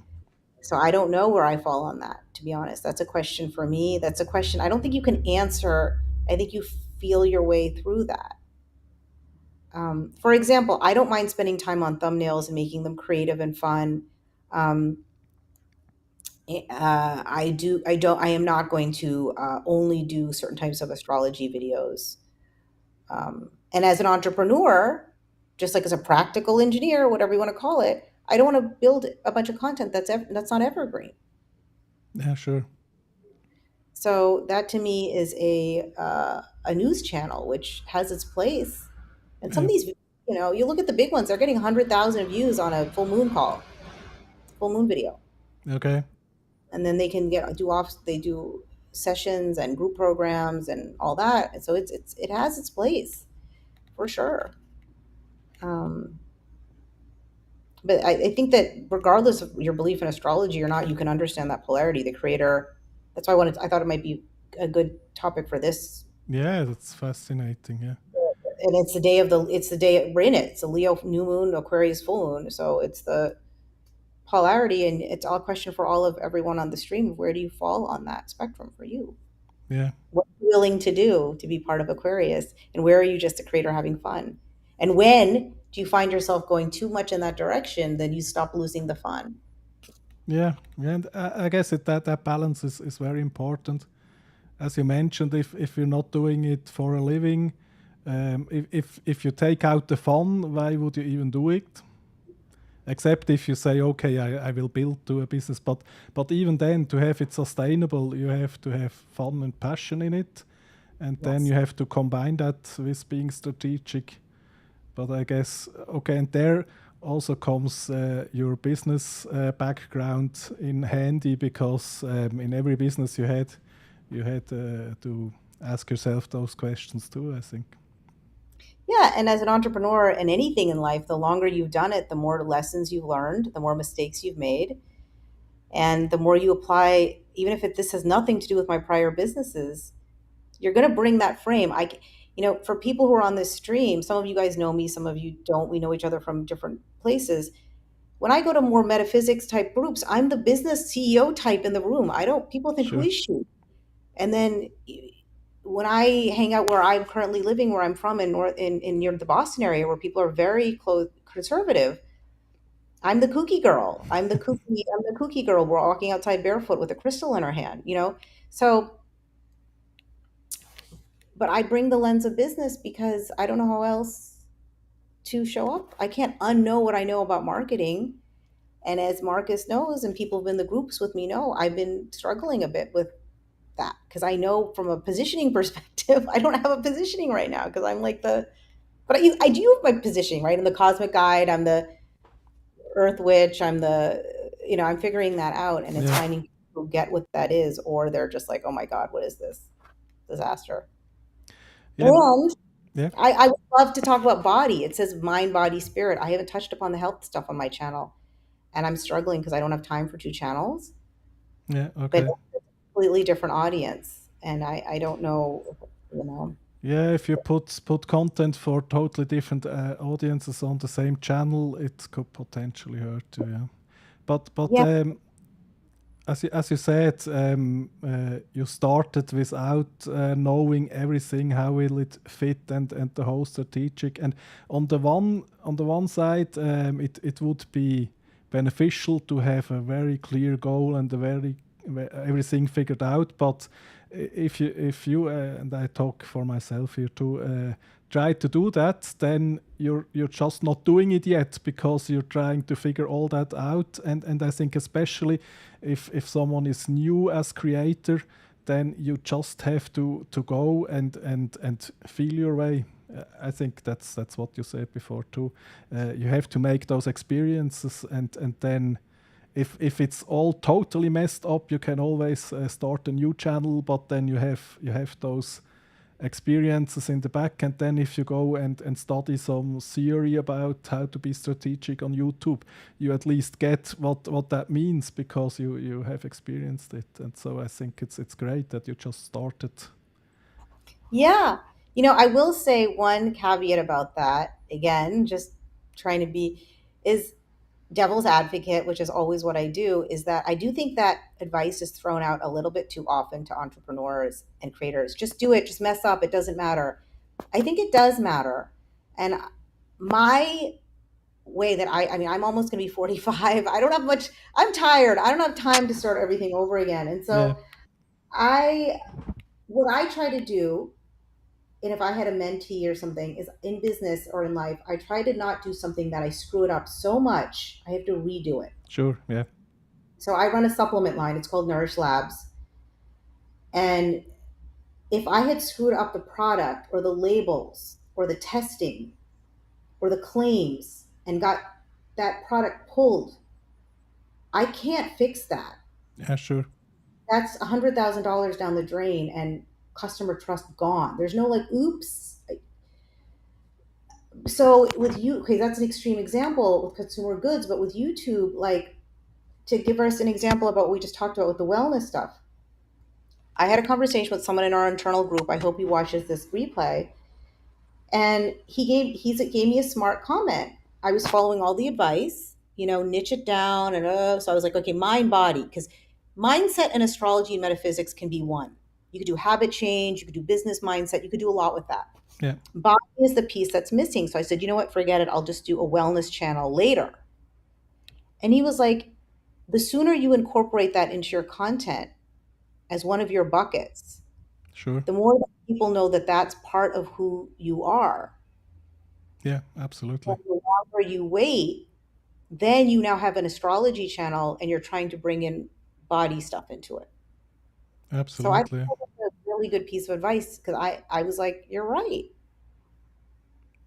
So I don't know where I fall on that, to be honest. That's a question for me. That's a question I don't think you can answer. I think you feel your way through that. For example, I don't mind spending time on thumbnails and making them creative and fun. Um, I do. I don't. I am not going to only do certain types of astrology videos. And as an entrepreneur, just like as a practical engineer, whatever you want to call it, I don't want to build a bunch of content that's not evergreen. yeah, sure. So that to me is a news channel which has its place. And some Yeah. of these, you look at the big ones; they're getting 100,000 views on a full moon call, full moon video, Okay. and then they can they do sessions and group programs and all that. And so it has its place for sure. Um, but I think that regardless of your belief in astrology or not, you can understand that polarity. The creator. That's why I thought it might be a good topic for this. Yeah, that's fascinating. Yeah. And it's the day we're in it. It's a Leo new moon, Aquarius full moon. So it's the polarity, and it's all a question for everyone on the stream. Where do you fall on that spectrum for you? Yeah. What are you willing to do to be part of Aquarius? And where are you just a creator having fun? And when do you find yourself going too much in that direction, then you stop losing the fun. Yeah. Yeah. And I guess that balance is very important. As you mentioned, if you're not doing it for a living, if you take out the fun, why would you even do it? Except if you say, okay, I will build to a business. But even then, to have it sustainable, you have to have fun and passion in it. And then Yes. you have to combine that with being strategic. But I guess, okay, and there also comes your business background in handy, because in every business you had to ask yourself those questions too, I think. Yeah, and as an entrepreneur in anything in life, the longer you've done it, the more lessons you've learned, the more mistakes you've made, and the more you apply. Even if this has nothing to do with my prior businesses, you're going to bring that frame. For people who are on this stream, some of you guys know me, some of you don't. We know each other from different places. When I go to more metaphysics type groups, I'm the business CEO type in the room. I don't. People think, who Sure. is she? And then when I hang out where I'm currently living, where I'm from in near the Boston area, where people are very conservative, I'm the kooky girl. I'm the kooky girl. We're walking outside barefoot with a crystal in her hand. So, but I bring the lens of business because I don't know how else to show up. I can't unknow what I know about marketing. And as Marcus knows, and people in the groups with me know, I've been struggling a bit with that, because I know from a positioning perspective, I don't have a positioning right now, because I'm like but I do have my positioning, right? I'm the cosmic guide, I'm the earth witch, I'm figuring that out, and it's Yeah. finding people who get what that is, or they're just like, oh my God, what is this disaster? Yeah. And Yeah, I would love to talk about body. It says mind, body, spirit. I haven't touched upon the health stuff on my channel, and I'm struggling because I don't have time for two channels. yeah, But okay. it's a completely different audience, and I don't know, you know. Yeah, if you put content for totally different audiences on the same channel, it could potentially hurt you. Yeah, but Yeah, as you said, you started without knowing everything. How will it fit, and the whole strategic. And on the one side, it would be beneficial to have a very clear goal and a very everything figured out. But if you and I talk for myself here too. Try to do that, then you're just not doing it yet because you're trying to figure all that out. And I think especially if someone is new as creator, then you just have to go and feel your way. I think that's what you said before too. You have to make those experiences, and then if it's all totally messed up, you can always start a new channel. But then you have those experiences in the back, and then if you go and study some theory about how to be strategic on YouTube, you at least get what that means because you have experienced it. And so I think it's great that you just started. yeah. I will say one caveat about that. Again, just trying to be is devil's advocate, which is always what I do, is that I do think that advice is thrown out a little bit too often to entrepreneurs and creators. Just do it, just mess up, it doesn't matter. I think it does matter. And my way that I mean, I'm almost going to be 45. I don't have much, I'm tired. I don't have time to start everything over again. And Yeah, so I, what I try to do, and if I had a mentee or something, is in business or in life, I try to not do something that I screw it up so much, I have to redo it. sure. Yeah, So I run a supplement line. It's called Nourish Labs. And if I had screwed up the product or the labels or the testing or the claims and got that product pulled, I can't fix that. yeah, sure. That's $100,000 down the drain and customer trust gone. There's no like, oops. So with you, okay, that's an extreme example with consumer goods, but with YouTube, like to give us an example about what we just talked about with the wellness stuff. I had a conversation with someone in our internal group. I hope he watches this replay. And he gave me a smart comment. I was following all the advice, niche it down, and so I was like, okay, mind, body, because mindset and astrology and metaphysics can be one. You could do habit change, you could do business mindset, you could do a lot with that. Yeah, Body is the piece that's missing. So I said, you know what, forget it. I'll just do a wellness channel later. And he was like, the sooner you incorporate that into your content as one of your buckets, sure. the more that people know that that's part of who you are. Yeah, And absolutely. the longer you wait, then you now have an astrology channel and you're trying to bring in body stuff into it. So I think Absolutely. that's a really good piece of advice because I was like, you're right.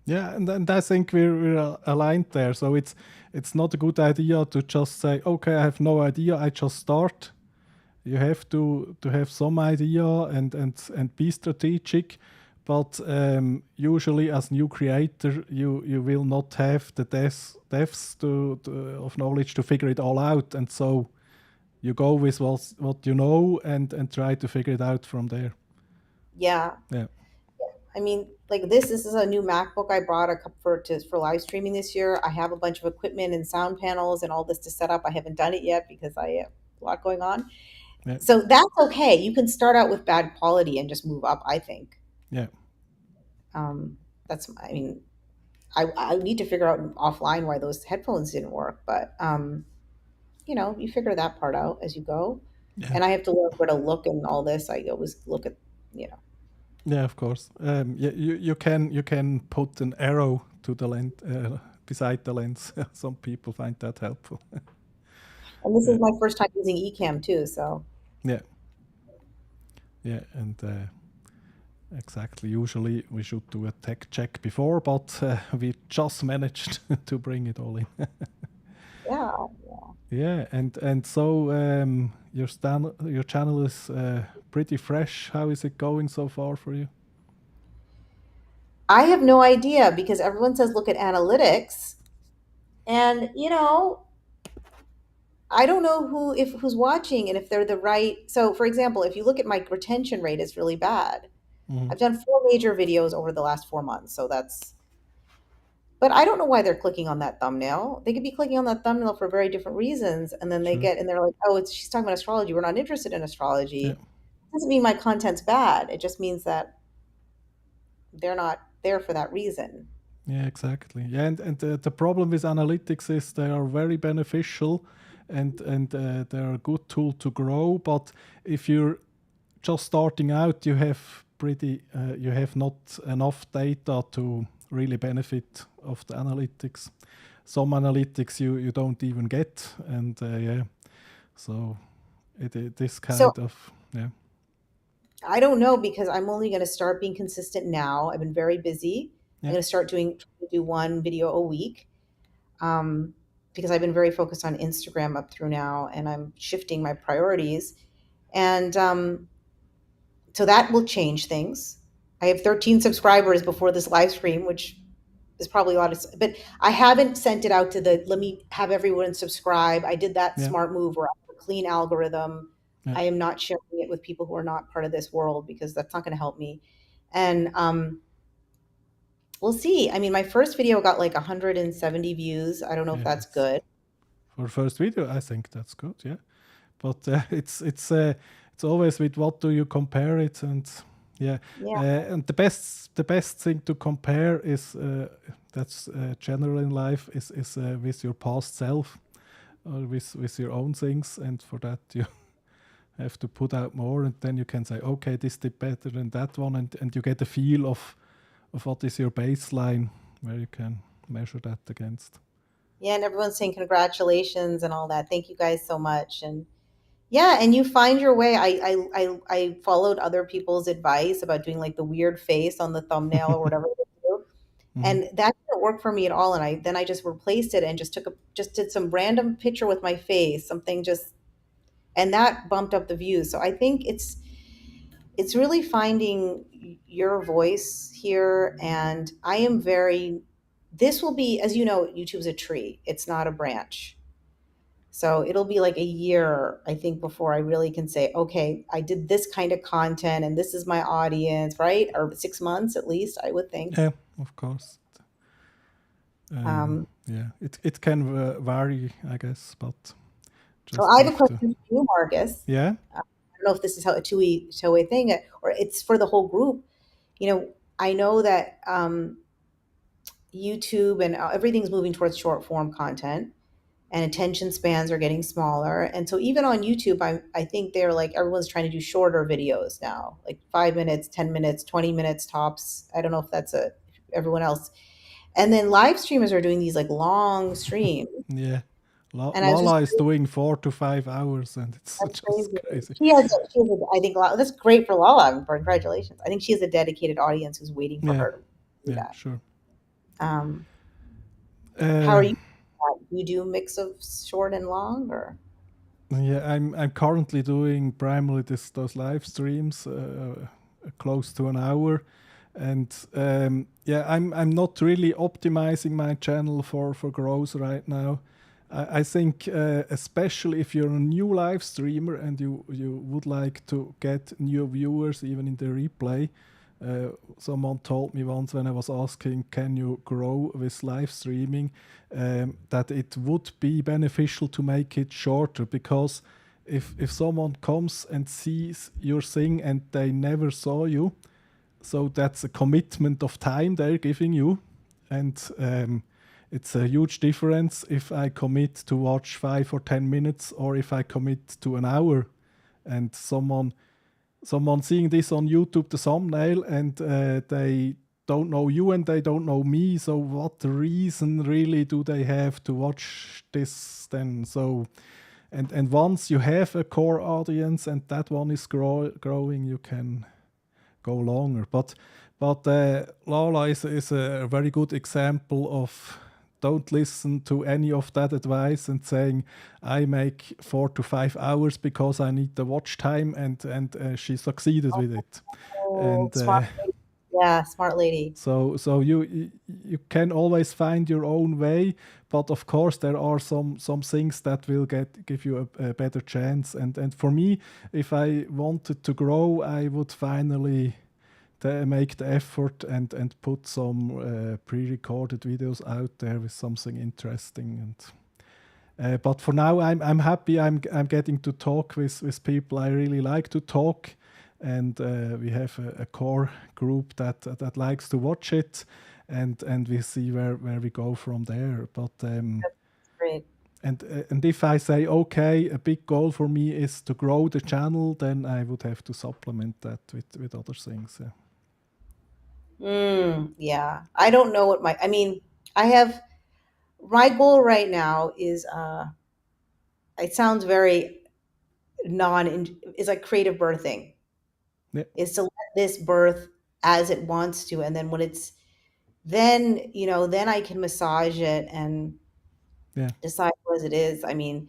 Yeah, and I think we're aligned there. So it's not a good idea to just say, okay, I have no idea, I just start. You have to have some idea and be strategic. But usually, as new creator, you will not have the depths of knowledge to figure it all out, and so you go with what you know and try to figure it out from there. Yeah. Yeah, I mean, like this is a new MacBook I brought a couple for live streaming this year. I have a bunch of equipment and sound panels and all this to set up. I haven't done it yet because I have a lot going on. yeah, So that's okay. You can start out with bad quality and just move up, I think. yeah, Um, I mean, I need to figure out offline why those headphones didn't work, but you figure that part out as you go. yeah, And I have to learn where to look and all this. I always look at, you know. yeah. Of course. Yeah, you can put an arrow to the lens beside the lens. Some people find that helpful. And this Yeah, is my first time using Ecamm too, so yeah, yeah, and exactly. Usually we should do a tech check before, but we just managed to bring it all in. yeah. Yeah, and so your channel is pretty fresh. How is it going so far for you? I have no idea because everyone says look at analytics, and I don't know who's watching and if they're the right. So, for example, if you look at my retention rate, it's really bad. Mhm. I've done 4 major videos over the last 4 months, so that's. But I don't know why they're clicking on that thumbnail. They could be clicking on that thumbnail for very different reasons, and then Sure. they're like, "Oh, she's talking about astrology. We're not interested in Yeah. astrology." It doesn't mean my content's bad. It just means that they're not there for that reason. Yeah, exactly. Yeah, and the problem with analytics is they are very beneficial, and they're a good tool to grow. But if you're just starting out, you have not enough data to really benefit of the analytics. Some analytics you don't even get, and yeah, so it is So kind of yeah. I don't know because I'm only going to start being consistent now. I've been very busy. I'm Yeah. going to start do one video a week, um, because I've been very focused on Instagram up through now, and I'm shifting my priorities. And so that will change things. I have 13 subscribers before this live stream, which is probably a lot of, but I haven't sent it out to let me have everyone subscribe. I did that Yeah. smart move where I have a clean algorithm. Yeah. I am not sharing it with people who are not part of this world because that's not going to help me. And we'll see. I mean, my first video got like 170 views. I don't know if Yeah, that's that's good. for first video. I think that's good. Yeah, but it's always with what do you compare it, and yeah, Yeah. and the best thing to compare is that's general in life is with your past self or with your own things, and for that you have to put out more, and then you can say, okay, this did better than that one, and you get a feel of what is your baseline where you can measure that against. Yeah. And everyone's saying congratulations and all that. Thank you guys so much. And yeah, and you find your way. I followed other people's advice about doing like the weird face on the thumbnail or whatever they do. Mhm. And that didn't work for me at all. And I just replaced it and just did some random picture with my face, something just, and that bumped up the views. So I think it's really finding your voice here. And I am very, this will be, as you know, YouTube's a tree. It's not a branch. So it'll be like a year, I think, before I really can say, okay, I did this kind of content and this is my audience, right? Or 6 months at least, I would think. Yeah, of course. Yeah, it can vary, I guess, but So just I have a have to. question for you, Marcus. Yeah, I don't know if this is how a two-way thing, or it's for the whole group. I know that YouTube and everything's moving towards short form content, and attention spans are getting smaller. And so even on YouTube, I think they're like everyone's trying to do shorter videos now, like 5 minutes, 10 minutes, 20 minutes tops. I don't know if that's everyone else. And then live streamers are doing these like long streams. yeah. And I was just Lala is doing 4 to 5 hours, and it's That's just crazy. crazy. I think, that's great for Lala. Congratulations. I think she has a dedicated audience who's waiting for Yeah, her to do yeah, that. sure. Um, how are Uh, you? Do you do a mix of short and long, or? yeah, I'm currently doing primarily those live streams, close to an hour, and yeah, I'm not really optimizing my channel for growth right now. I think especially if you're a new live streamer and you would like to get new viewers even in the replay. Someone told me once when I was asking, can you grow with live streaming, that it would be beneficial to make it shorter, because if someone comes and sees your thing and they never saw you, so that's a commitment of time they're giving you, and it's a huge difference if I commit to watch 5 or 10 minutes or if I commit to an hour, and someone seeing this on YouTube, the thumbnail, and they don't know you and they don't know me. So what reason really do they have to watch this then? So, and once you have a core audience and that one is growing, you can go longer. But Lala is a very good example of don't listen to any of that advice and saying I make 4 to 5 hours because I need the watch time, and she succeeded with it. Oh, And smart. Yeah, smart lady. So you can always find your own way, but of course there are some things that will give you a better chance. And for me, if I wanted to grow, I would finally make the effort and put some pre-recorded videos out there with something interesting. And but for now, I'm happy. I'm getting to talk with people I really like to talk, and we have a core group that likes to watch it, and we see where we go from there. But Great. and if I say okay, a big goal for me is to grow the channel, then I would have to supplement that with other things. Yeah. Yeah. I don't know what I mean, I have my goal right now is it sounds very non is like creative birthing, Yeah. is to let this birth as it wants to, and then when it's then, then I can massage it and Yeah. decide what it is. I mean,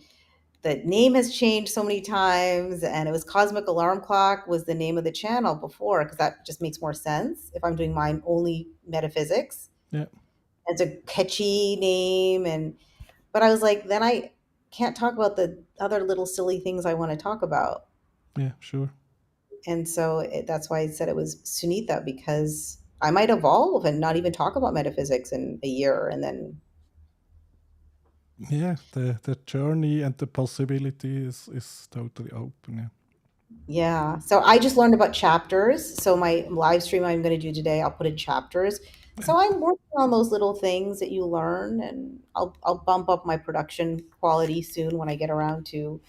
the name has changed so many times, and it was Cosmic Alarm Clock was the name of the channel before, because that just makes more sense if I'm doing mine only metaphysics. Yeah. It's a catchy name, and but I was like, then I can't talk about the other little silly things I want to talk about. Yeah. Sure. And so that's why I said it was Sunita, because I might evolve and not even talk about metaphysics in a year, and then Yeah, the journey and the possibility is totally open. Yeah. yeah. So I just learned about chapters. So my live stream I'm going to do today, I'll put in chapters. Yeah. So I'm working on those little things that you learn, and I'll bump up my production quality soon when I get around to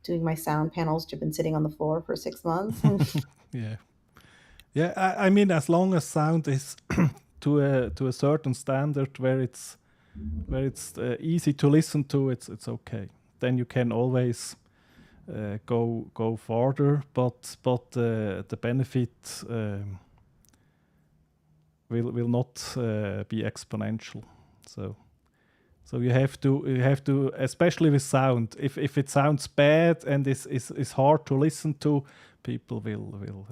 doing my sound panels, which have been sitting on the floor for 6 months. Yeah. Yeah. I mean, as long as sound is to a certain standard where it's easy to listen to, it's okay. Then you can always go farther, but the benefit will not be exponential. So you have to, especially with sound. If it sounds bad and is hard to listen to, people will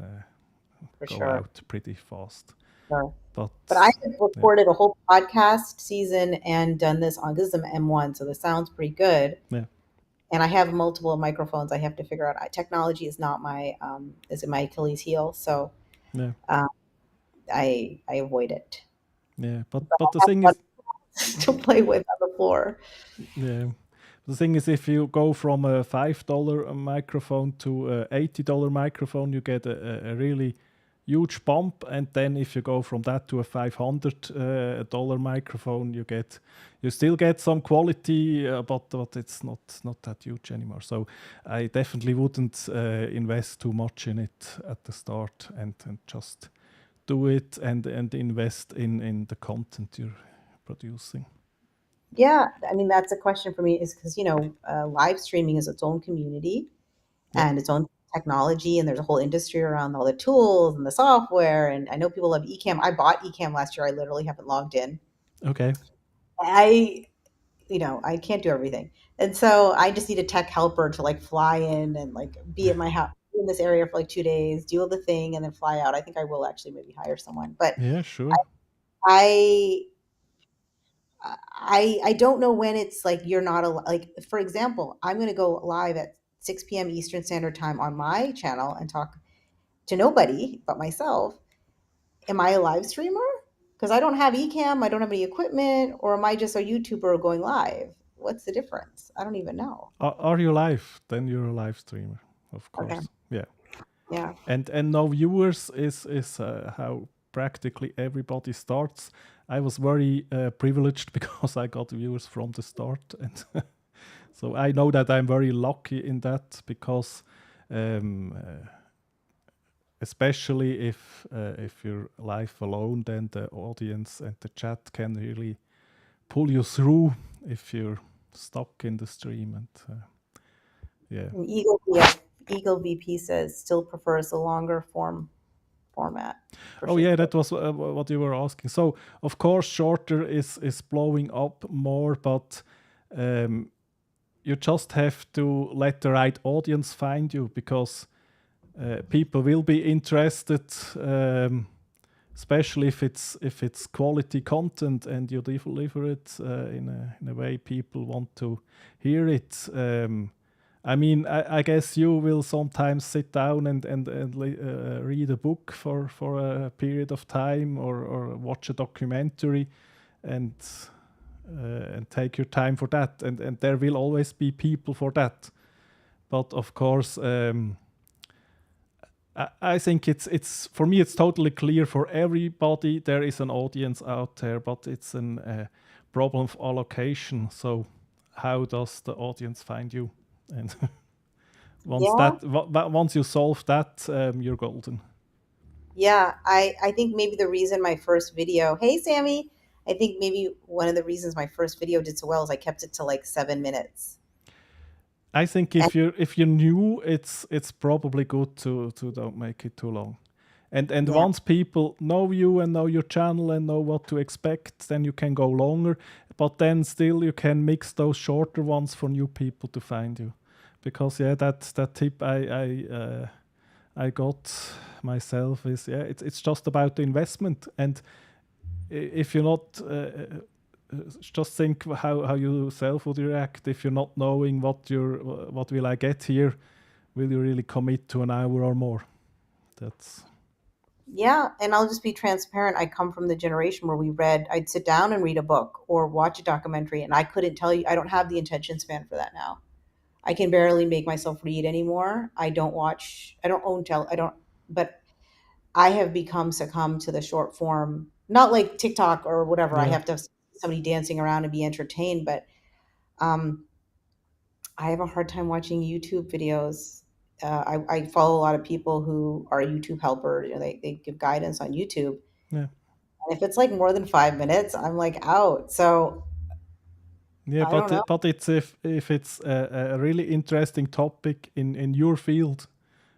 For go sure. out pretty fast. Sure. But But I have yeah, recorded a whole podcast season and done this on, this is an M1, so the sound's pretty good. yeah, And I have multiple microphones I have to figure out. Technology is not my is my Achilles heel, so yeah, um, I avoid it. yeah. But But but the I have thing fun is, to play with on the floor. yeah, the thing is, if you go from a $5 microphone to a $80 microphone, you get a really huge bump. And then if you go from that to a $500 microphone, you still get some quality, but it's not that huge anymore. So I definitely wouldn't invest too much in it at the start, and just do it and invest in the content you're producing. Yeah, I mean that's a question for me, is because live streaming is its own community Yeah. and its own technology, and there's a whole industry around all the tools and the software. And I know people love Ecamm. I bought Ecamm last year. I literally haven't logged in. Okay. I I can't do everything. And so I just need a tech helper to like fly in and like be in my house in this area for like 2 days, do the thing, and then fly out. I think I will actually maybe hire someone. But Yeah, sure. I I don't know when it's like you're not like, for example, I'm going to go live at 6 p.m. Eastern Standard Time on my channel and talk to nobody but myself. Am I a live streamer? Because I don't have Ecamm, I don't have any equipment, or am I just a YouTuber going live? What's the difference? I don't even know. Are you live? Then you're a live streamer, of Okay. course. Yeah. Yeah. And no viewers is how practically everybody starts. I was very privileged because I got viewers from the start, and so I know that I'm very lucky in that, because especially if you're live alone, then the audience and the chat can really pull you through if you're stuck in the stream. And yeah. And Eagle VP says still prefers the longer format for Oh yeah, Facebook. that was what you were asking. So of course, shorter is blowing up more, but you just have to let the right audience find you, because people will be interested especially if it's quality content and you deliver it in a way people want to hear it. I mean, I guess you will sometimes sit down and read a book for a period of time, or watch a documentary, and take your time for that. And there will always be people for that. But of course, I think it's for me it's totally clear for everybody there is an audience out there, but it's a problem of allocation. So how does the audience find you? And Yeah. once you solve that, you're golden. Yeah, I think maybe the reason my first video, hey Sammy, I think maybe one of the reasons my first video did so well is I kept it to like 7 minutes. I think And if you're new, it's probably good to don't make it too long. And yeah, once people know you and know your channel and know what to expect, then you can go longer. But then still you can mix those shorter ones for new people to find you. Because yeah, that tip I got myself is, yeah, it's just about the investment. And if you're not just think how you yourself would react if you're not knowing what will I get here. Will you really commit to an hour or more? That's yeah, and I'll just be transparent. I come from the generation where I'd sit down and read a book or watch a documentary, and I couldn't tell you, I don't have the attention span for that now. I can barely make myself read anymore. I don't own I don't, but I have become succumbed to the short form, not like TikTok or whatever. I yeah, have to have somebody dancing around and be entertained, but um, I have a hard time watching YouTube videos. I follow a lot of people who are YouTube helpers. You know, they give guidance on YouTube. yeah, And if it's like more than 5 minutes, I'm like out. So yeah. I don't know. But it's if it's a really interesting topic in your field,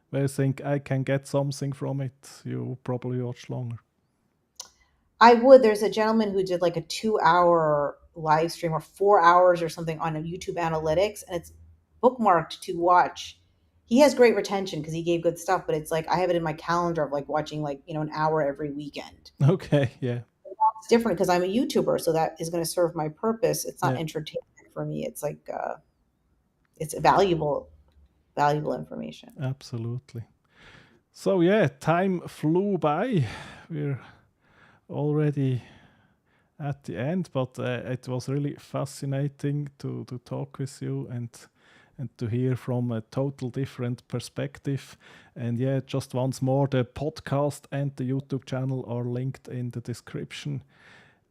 where you think I can get something from it, you probably watch longer. I would. There's a gentleman who did like a 2 hour live stream or 4 hours or something on a YouTube analytics, and it's bookmarked to watch. He has great retention because he gave good stuff, but it's like I have it in my calendar of like watching like, an hour every weekend. Okay, yeah, It's different because I'm a YouTuber, so that is going to serve my purpose. It's not yeah, entertainment for me. It's like it's valuable information. absolutely. So yeah, time flew by. We're already at the end, but it was really fascinating to talk with you and to hear from a total different perspective. And yeah, just once more, the podcast and the YouTube channel are linked in the description.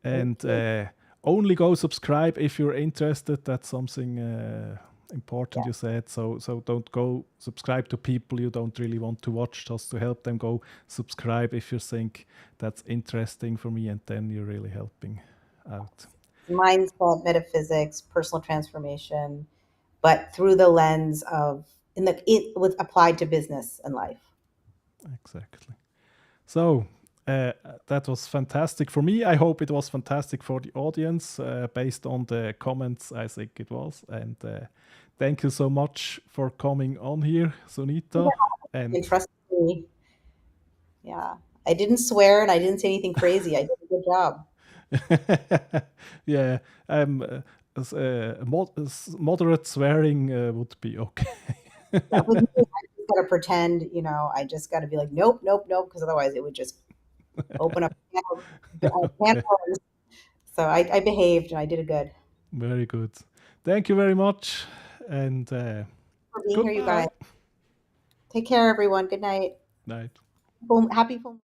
Thank And you. only go subscribe if you're interested. That's something important Yeah. you said. So don't go subscribe to people you don't really want to watch just to help them. Go subscribe if you think that's interesting for me, and then you're really helping out. Mindset, metaphysics, personal transformation, but through the lens of it with applied to business and life. Exactly. So that was fantastic for me. I hope it was fantastic for the audience. Based on the comments, I think it was. And thank you so much for coming on here, Sunita. And And trust me, yeah, I didn't swear and I didn't say anything crazy. I did a good job. yeah, moderate swearing would be okay. Yeah, with me, I just gotta pretend, I just gotta be like, nope, nope, nope, because otherwise it would just open up a can of Okay, worms. So I behaved and I did a good very good. Thank you very much, and for being here, you guys. goodbye. Take care, everyone. Good night. Night. Happy full